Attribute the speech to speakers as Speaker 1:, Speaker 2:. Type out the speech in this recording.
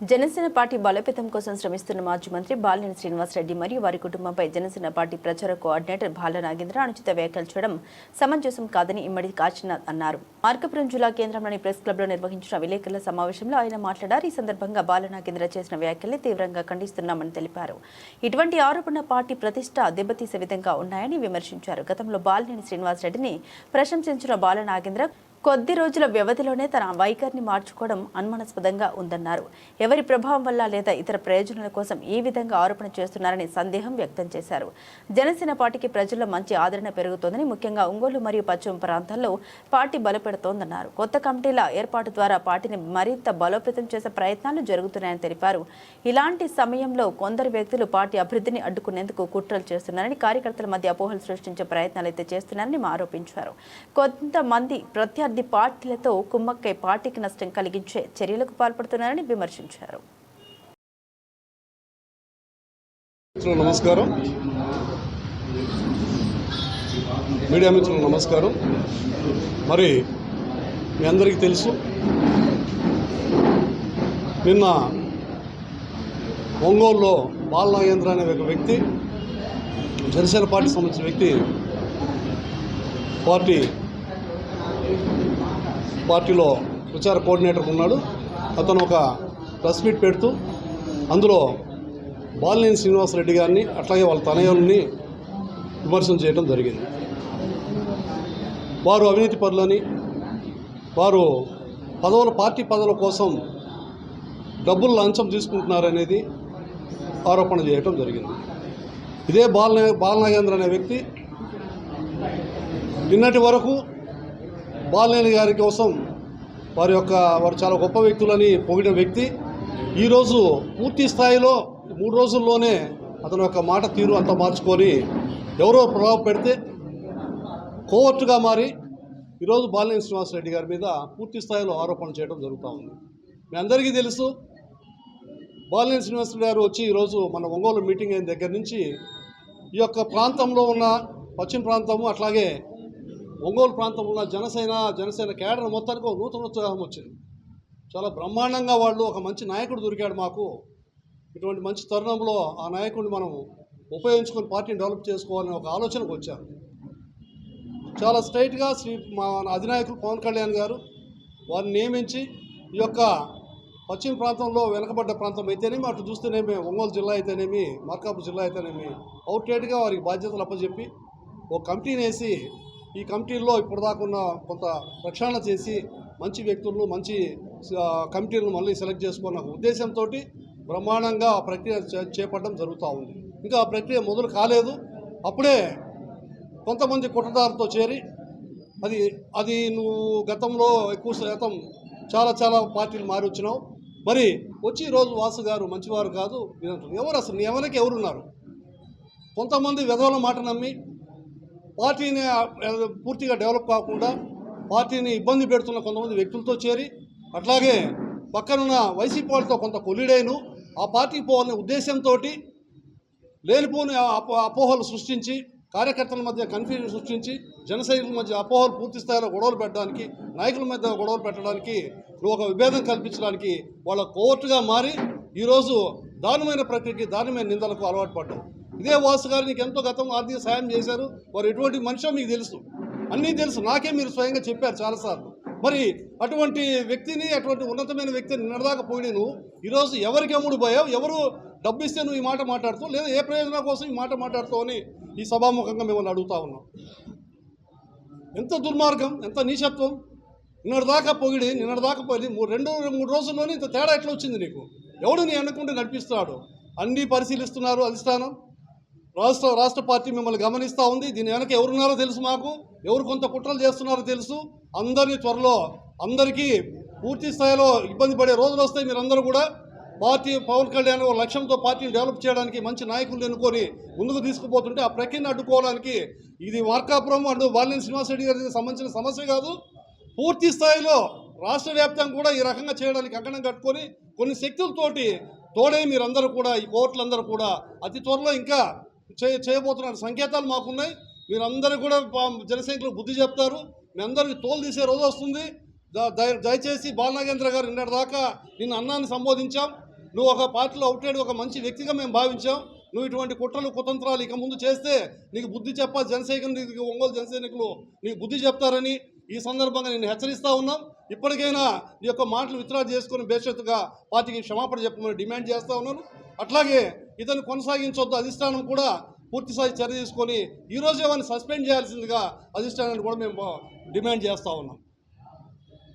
Speaker 1: Janasena party బలోపేతం కోసం శ్రమిస్తున్న మాజీ మంత్రి బాలినేని శ్రీనివాసరెడ్డి మరియు వారి కుటుంబంపై జనసేన పార్టీ ప్రచార కోఆర్డినేటర్ బాల నాగేంద్ర అనుచిత వ్యాఖ్యలు చేయడం సమంజసం కాదని ఇమ్మడి కాశీనాథ్ అన్నారు. మార్కాపురం జిల్లా కేంద్రంలోని ప్రెస్ క్లబ్లో నిర్వహించిన విలేకరుల సమావేశంలో ఆయన మాట్లాడారు. ఈ సందర్భంగా బాల నాగేంద్ర చేసిన వ్యాఖ్యల్ని తీవ్రంగా ఖండిస్తున్నామని తెలిపారు. ఇటువంటి ఆరోపణ పార్టీ ప్రతిష్ట దెబ్బతీసే విధంగా ఉన్నాయని విమర్శించారు. గతంలో బాలినేని శ్రీనివాసరెడ్డిని ప్రశంసించిన బాల నాగేంద్ర కొద్ది రోజుల వ్యవధిలోనే తన వైఖరిని మార్చుకోవడం అనుమానాస్పదంగా ఉందన్నారు. ఎవరి ప్రభావం వల్ల లేదా ఇతర ప్రయోజనాల కోసం ఈ విధంగా ఆరోపణ చేస్తున్నారని సందేహం వ్యక్తం చేశారు. జనసేన పార్టీకి ప్రజల్లో మంచి ఆదరణ పెరుగుతోందని, ముఖ్యంగా ఒంగోలు మరియు పశ్చిమ ప్రాంతాల్లో పార్టీ బలపెడుతోందన్నారు. కొత్త కమిటీల ఏర్పాటు ద్వారా పార్టీని మరింత బలోపేతం చేసే ప్రయత్నాలు జరుగుతున్నాయని తెలిపారు. ఇలాంటి సమయంలో కొందరు వ్యక్తులు పార్టీ అభివృద్ధిని అడ్డుకునేందుకు కుట్రలు చేస్తున్నారని, కార్యకర్తల మధ్య అపోహలు సృష్టించే ప్రయత్నాలు అయితే చేస్తున్నారని ఆరోపించారు. కొంతమంది ప్రత్యర్థి పార్టీలతో కుమ్మక్కై పార్టీకి నష్టం కలిగించే చర్యలకు పాల్పడుతున్నారని విమర్శించారు.
Speaker 2: నమస్కారం, మీడియా మిత్రులు నమస్కారం. మరి మీ అందరికీ తెలుసు, నిన్న ఒంగోలులో బాల నాగేంద్ర అనే ఒక వ్యక్తి, జనసేన పార్టీకి సంబంధించిన వ్యక్తి పార్టీలో ప్రచార కోఆర్డినేటర్ ఉన్నాడు. అతను ఒక ప్రెస్ మీట్ పెడుతూ అందులో బాలినేని శ్రీనివాసరెడ్డి గారిని అట్లాగే వాళ్ళ తనయుల్ని విమర్శన చేయడం జరిగింది. వారు అవినీతి పరులని, వారు పార్టీ పదవుల కోసం డబ్బులు లంచం తీసుకుంటున్నారనేది ఆరోపణ చేయడం జరిగింది. ఇదే బాల నాగేంద్ర అనే వ్యక్తి నిన్నటి వరకు బాలినేని గారి కోసం వారు చాలా గొప్ప వ్యక్తులని పొగిడిన వ్యక్తి ఈరోజు పూర్తి స్థాయిలో 3 రోజుల్లోనే అతని యొక్క మాట తీరు అంతా మార్చుకొని ఎవరో ప్రభావం పెడితే కోవర్టుగా మారి ఈరోజు బాలినేని శ్రీనివాసరెడ్డి గారి మీద పూర్తి స్థాయిలో ఆరోపణ చేయడం జరుగుతూ ఉంది. మీ అందరికీ తెలుసు, బాలినేని శ్రీనివాసరెడ్డి గారు వచ్చి ఈరోజు మన ఒంగోలు మీటింగ్ అయిన దగ్గర నుంచి ఈ యొక్క ప్రాంతంలో ఉన్న పశ్చిమ ప్రాంతము అట్లాగే ఒంగోలు ప్రాంతంలో ఉన్న జనసేన కేడర్ మొత్తానికి ఒక నూతన ఉత్సాహం వచ్చింది. చాలా బ్రహ్మాండంగా వాళ్ళు ఒక మంచి నాయకుడు దొరికాడు మాకు, ఇటువంటి మంచి తరుణంలో ఆ నాయకుడిని మనం ఉపయోగించుకొని పార్టీని డెవలప్ చేసుకోవాలని ఒక ఆలోచనకు వచ్చారు. చాలా స్ట్రైట్గా మా అధినాయకులు పవన్ కళ్యాణ్ గారు వారిని నియమించి ఈ యొక్క పశ్చిమ ప్రాంతంలో వెనకబడ్డ ప్రాంతం అయితేనేమి, అటు చూస్తేనేమి ఒంగోలు జిల్లా అయితేనేమి, మార్కాపురం జిల్లా అయితేనేమి అవుట్రేట్గా వారికి బాధ్యతలు అప్పచెప్పి ఒక కమిటీని వేసి ఈ కమిటీల్లో ఇప్పటిదాకా ఉన్న కొంత ప్రక్షాళన చేసి మంచి వ్యక్తులను, మంచి కమిటీలను మళ్ళీ సెలెక్ట్ చేసుకున్న ఉద్దేశంతో బ్రహ్మాండంగా ప్రక్రియ చేపట్టడం జరుగుతూ ఉంది. ఇంకా ఆ ప్రక్రియ మొదలు కాలేదు. అప్పుడే కొంతమంది కుట్రదారులతో చేరి అది నువ్వు గతంలో ఎక్కువ శాతం చాలా పార్టీలు మారి వచ్చినావు, మరి వచ్చి ఈరోజు వాసు గారు మంచివారు కాదు ఎవరు, అసలు నీ ఎవరికి ఎవరున్నారు? కొంతమంది వెధవల మాట నమ్మి పార్టీని పూర్తిగా డెవలప్ కాకుండా పార్టీని ఇబ్బంది పెడుతున్న కొంతమంది వ్యక్తులతో చేరి, అట్లాగే పక్కనున్న వైసీపీ వాళ్ళతో కొంత కొలిడైను ఆ పార్టీకి పోవాలనే ఉద్దేశంతో లేనిపోని అపోహలు సృష్టించి, కార్యకర్తల మధ్య కన్ఫ్యూజన్ సృష్టించి, జన సైనికుల మధ్య అపోహలు పూర్తి స్థాయిలో గొడవలు పెట్టడానికి, నాయకుల మధ్య గొడవలు పెట్టడానికి, ఒక విభేదం కల్పించడానికి వాళ్ళ కోర్టుగా మారి ఈరోజు దారుణమైన ప్రక్రియకి, దారుణమైన నిందలకు అలవాటు పడ్డాం. ఇదే వాసు గారు నీకు ఎంతో గతం ఆర్థిక సాయం చేశారు, వారు ఎటువంటి మనిషో మీకు తెలుసు, అన్నీ తెలుసు, నాకే మీరు స్వయంగా చెప్పారు చాలాసార్లు. మరి అటువంటి వ్యక్తిని, అటువంటి ఉన్నతమైన వ్యక్తిని నిన్నదాకా పోయి నువ్వు ఈరోజు ఎవరికి ఎమ్ముడు పోయావు? ఎవరు డబ్బు ఇస్తే నువ్వు ఈ మాట మాట్లాడుతావు, లేదా ఏ ప్రయోజనం కోసం ఈ మాట మాట్లాడుతావు అని ఈ సభాముఖంగా మిమ్మల్ని అడుగుతా ఉన్నాం. ఎంత దుర్మార్గం, ఎంత నీచత్వం! నిన్నటిదాకా పోయి 2-3 రోజుల్లోనే ఇంత తేడా ఎట్లా వచ్చింది నీకు? ఎవడు నీ అనుకుంటే నడిపిస్తున్నాడు? అన్నీ పరిశీలిస్తున్నారు అధిష్టానం, రాష్ట్ర పార్టీ మిమ్మల్ని గమనిస్తూ ఉంది. దీని వెనక ఎవరున్నారో తెలుసు మాకు, ఎవరు కొంత కుట్రలు చేస్తున్నారో తెలుసు. అందరినీ త్వరలో అందరికీ పూర్తి స్థాయిలో ఇబ్బంది పడే రోజులు వస్తాయి. మీరందరూ కూడా పార్టీ పవన్ కళ్యాణ్ ఒక లక్ష్యంతో పార్టీని డెవలప్ చేయడానికి మంచి నాయకులు ఎన్నుకొని ముందుకు తీసుకుపోతుంటే ఆ ప్రక్రియను అడ్డుకోవడానికి ఇది మార్కాపురం అండ్ బాలినేని శ్రీనివాసరెడ్డి గారికి సంబంధించిన సమస్య కాదు. పూర్తి స్థాయిలో రాష్ట్ర వ్యాప్తంగా కూడా ఈ రకంగా చేయడానికి కంకణం కట్టుకొని కొన్ని శక్తులతోటి తోడే మీరందరూ కూడా, ఈ కోర్టులందరూ కూడా అతి త్వరలో ఇంకా చేయబోతున్న సంకేతాలు మాకున్నాయి. మీరందరూ కూడా జనసైనికులకు బుద్ధి చెప్తారు. మీ అందరికీ తోలు తీసే రోజు వస్తుంది. దయచేసి బాల నాగేంద్ర గారు నిన్నటి దాకా నిన్ను అన్నాన్ని సంబోధించాం, నువ్వు ఒక పార్టీలో అవుట్లైడ్ ఒక మంచి వ్యక్తిగా మేము భావించాం. నువ్వు ఇటువంటి కుట్రలు కుతంత్రాలు ఇక ముందు చేస్తే నీకు బుద్ధి చెప్పాలి. జనసైనికులు, ఒంగోలు జనసైనికులు నీకు బుద్ధి చెప్తారని ఈ సందర్భంగా నేను హెచ్చరిస్తూ ఉన్నాం. ఇప్పటికైనా నీ యొక్క మాటలు విత్డ్రా చేసుకుని బేషరతుగా పార్టీకి క్షమాపణ చెప్పమని డిమాండ్ చేస్తూ ఉన్నాను. అట్లాగే ఇతను కొనసాగించొద్దు, అధిష్టానం కూడా పూర్తిస్థాయి చర్య తీసుకొని ఈరోజు ఏమైనా సస్పెండ్ చేయాల్సిందిగా అధిష్టానాన్ని కూడా మేము డిమాండ్ చేస్తూ ఉన్నాం.